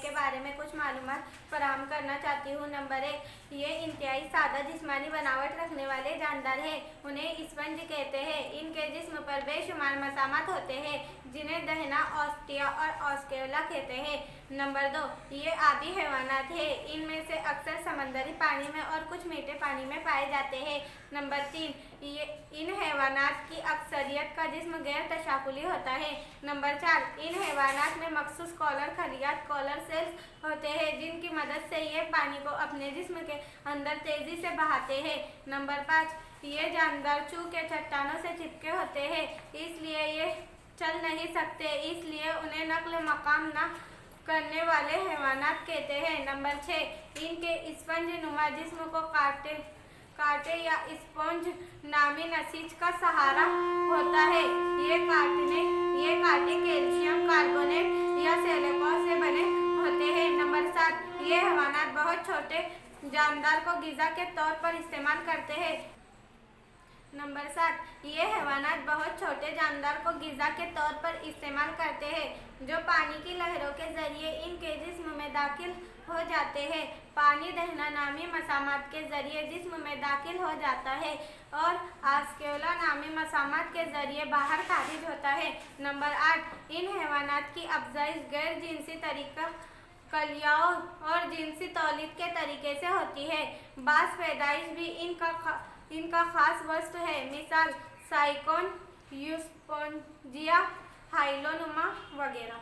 के बारे में कुछ मालूमात फराहम करना चाहती हूँ। नंबर 1, ये इंतहाई सादा जिस्मानी बनावट रखने वाले जानदार हैं। उन्हें स्पंज कहते हैं। इनके जिस्म पर बेशुमार मसामात होते हैं जिन्हें दहना, ऑस्टिया और ऑस्केला कहते हैं। नंबर 2, ये आबी हैवानात है। इनमें से अक्सर समंदरी पानी में और कुछ मीठे पानी में पाए जाते हैं। नंबर 3, इन हैवानात की अक्सरियत का जिस्म गैर तशाकुली होता है। नंबर 4, इन हैवानात में मखसूस कॉलर खलियात कॉलर सेल्स होते हैं जिनकी मदद से ये पानी को अपने जिस्म के अंदर तेजी से बहाते हैं। नंबर 5, ये जानदार चूंकि चट्टानों से चिपके होते हैं इसलिए ये चल नहीं सकते, इसलिए उन्हें नक्ल मकाम न करने वाले हैवानात कहते हैं। नंबर 6, इनके स्पंज नुमा जिस्म को कांटे या स्पॉन्ज नामी नसीज का सहारा होता है। ये कांटे कैल्शियम कार्बोनेट या सिलिकॉन से बने होते हैं। नंबर 7, ये हैवानात बहुत छोटे जानदार को ग़िज़ा के तौर पर इस्तेमाल करते हैं। नंबर 7, ये हैवानात बहुत छोटे जानदार को ग़िज़ा के तौर पर इस्तेमाल करते हैं जो पानी की लहरों के ज़रिए इनके जिस्म में दाखिल हो जाते हैं। पानी दहना नामी मसामात के ज़रिए जिस्म में दाखिल हो जाता है और आस्केला नामी मसामात के ज़रिए बाहर खारिज होता है। नंबर 8, इन हैवानात की अफज़ाइश गैर जिनसी तरीका कलियाओं और जिनसी तौलीद के तरीके से होती है। बास पैदाइश भी इनका खास वस्तु है, मिसाल साइकोन, यूस्पोंजिया, हाइलोनुमा वगैरह।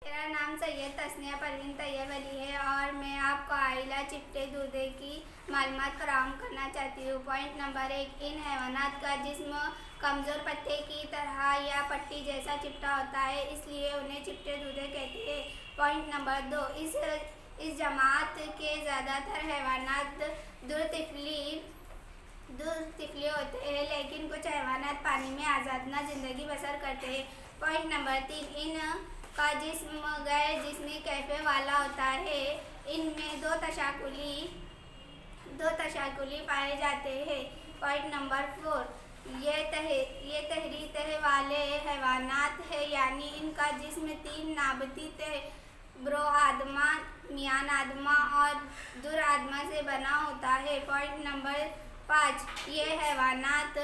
मेरा नाम सैयद तस्निया परवीन तैयब अली है और मैं आपको आइला चिपटे दूधे की मालूमात फराहम करना चाहती हूँ। पॉइंट नंबर 1, इन हैवानात का जिस्म कमज़ोर पत्ते की तरह या पट्टी जैसा चिपटा होता है, इसलिए उन्हें चिपटे दूधे कहते हैं। पॉइंट नंबर 2, इस जमात के ज़्यादातर हैवानात दुर्तिफली होते हैं, लेकिन कुछ हैवानात पानी में आज़ादाना ज़िंदगी बसर करते हैं। पॉइंट नंबर 3, इन का जिस्म गैर जिस्मी कैफे वाला होता है। इनमें दो तशाकुली पाए जाते हैं। पॉइंट नंबर 4, ये तहरी तह वाले हैवानात है, यानी इनका जिस्म 3 नाबती तह ब्रोआदमा, मियानादमा और दुरादमा से बना होता है। पॉइंट नंबर 5, ये हैवानात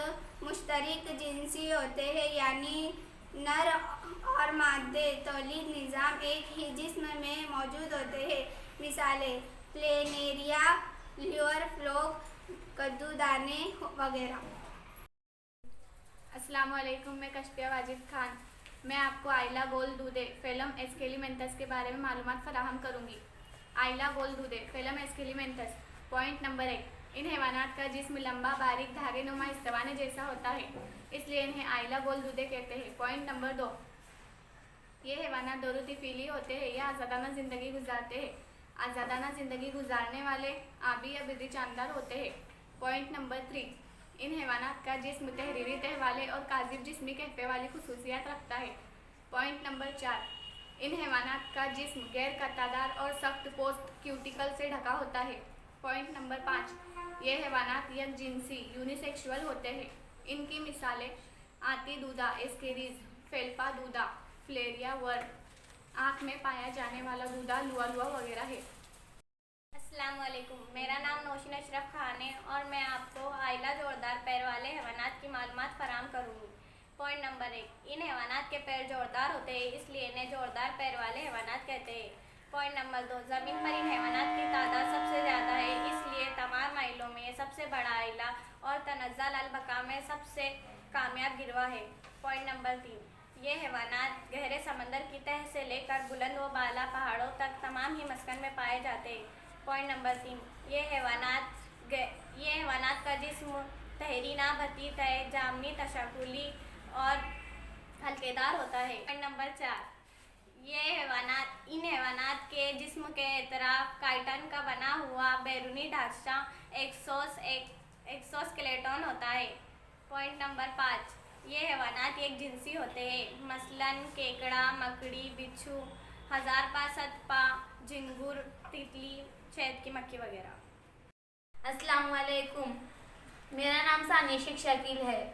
मुश्तरक जिनसी होते हैं, यानी नर और मादे तौलीद निज़ाम एक ही जिस्म में मौजूद होते हैं। मिसालें प्लेनेरिया, ल्यूर फ्लोक, कद्दूदाने वगैरह। अस्सलाम वालेकुम, मैं कश्फिया वाजिद खान। मैं आपको आइला गोल दूधे फेलम एस्केलिमेंथस के बारे में मालूमात फराहम करूँगी। आइला गोल दूधे फेलम एस्केलिमेंथस। पॉइंट नंबर 1, इन हैवानात का जिस्म लंबा, बारीक, धागेनुमा इस्तवाने जैसा होता है, इसलिए इन्हें आइला गोल दूधे कहते हैं। पॉइंट नंबर 2, ये हैवानात दोरुतिफिली होते हैं या आज़ादाना ज़िंदगी गुजारते हैं। आज़ादाना ज़िंदगी गुजारने वाले आबी या बिर्री जानदार होते हैं। पॉइंट नंबर 3, इन हैवानात का जिस्म तहरीरी तह वाले और काजिब जिस्मी कहफे वाली खुसूसियात रखता है। पॉइंट नंबर 4, इन हैवानात का जिस्म गैर कतादार और सख्त पोस्ट क्यूटिकल से ढका होता है। पॉइंट नंबर 5, ये हैवानात एक जिनसी यूनिसेक्सुअल होते हैं। इनकी मिसालें आती दूधा, एस्केरीज, फेल्पा दूधा, फ्लेरिया वर्म, आँख में पाया जाने वाला दूधा, लुआ लुआ वगैरह है। अस्सलाम वालेकुम, मेरा नाम नौशीन अशरफ खान है और मैं आपको आइला जोरदार पैर वाले हैवानात की मालूमात फराहम करूँगी। पॉइंट नंबर 1, इन हैवानात के पैर जोरदार होते हैं, इसलिए इन्हें जोरदार पैर वाले हैवानात कहते हैं। पॉइंट नंबर 2, ज़मीन पर इन हैवानात की तादाद सबसे ज़्यादा है, इसलिए तमाम आइलों में ये सबसे बड़ा आइला और तनज़्ज़ुल अल बका में सबसे कामयाब गिरवा है। पॉइंट नंबर 3, ये हैवानात गहरे समंदर की तह से लेकर बुलंद व बाला पहाड़ों तक तमाम ही मस्कन में पाए जाते हैं। पॉइंट नंबर 3, ये हैवानात का जिस्म तहरी ना भती तय, जामनी, तशाकुली और हल्केदार होता है। पॉइंट नंबर 4, इन हैवानात के जिस्म के एतराफ काइटन का बना हुआ बैरूनी ढांचा एक्सोस्केलेटन होता है। पॉइंट नंबर 5, ये हैवानात एक जिनसी होते हैं, मसलन केकड़ा, मकड़ी, बिच्छू, हज़ारपा, सतपा, झिंगुर, तितली, शहद की मक्खी वगैरह। अस्सलाम वालेकुम, मेरा नाम सानिया शेख शकील है।